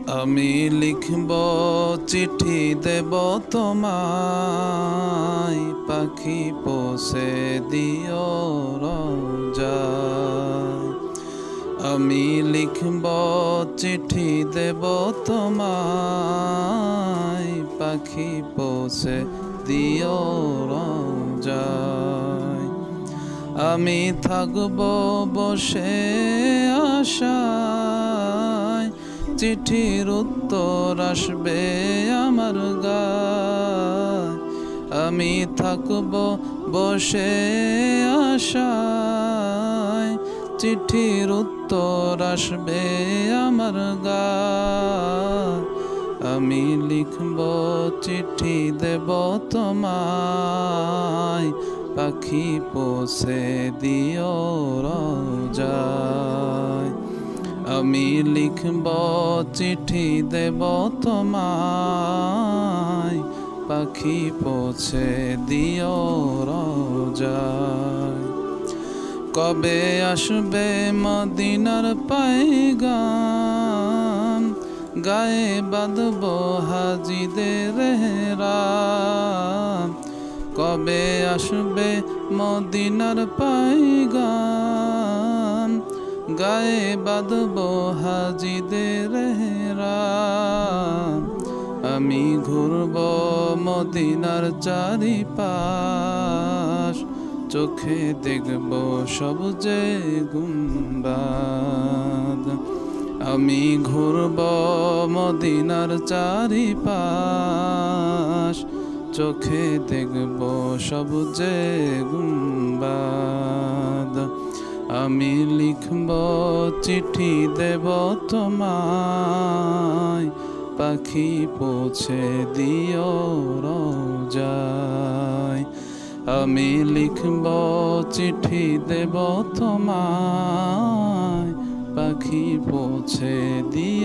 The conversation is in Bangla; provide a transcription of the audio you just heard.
আমি লিখব চিঠি দেব তোমায়, পাখি পৌঁছে দিও রোজায়। আমি লিখব চিঠি দেব তোমায়, পাখি পৌঁছে দিও রোজায়। আমি থাকব বসে আশায়, চিঠির উত্তর আসবে আমার গায়। আমি থাকব বসে আশায়, চিঠির উত্তর আসবে আমার গায়। আমি লিখব চিঠি দেব তোমায়, পাখি পৌঁছে দিও রোজায়। আমি লিখব চিঠি দেব তোমায়, পাখি পৌঁছে দিও রোজায়। কবে আসবে মদিনার পায়গাম, গায়ে বাঁধব হাজিদের এহরাম। কবে আসবে মদিনার পায়গাম, গায়ে বাঁধব হাজিদের এহরাম। আমি ঘুরব মদিনার চারিপাশ, চোখে দেখব সবুজে গুম্বাদ। আমি ঘুরব মদিনার চারিপাশ, চোখে দেখব সবুজে গুম্বাদ। আমি লিখব চিঠি দেব তোমায়, পাখি পৌঁছে দিও রোজায়। আমি লিখব চিঠি দেব তোমায়, পাখি পৌঁছে দিও।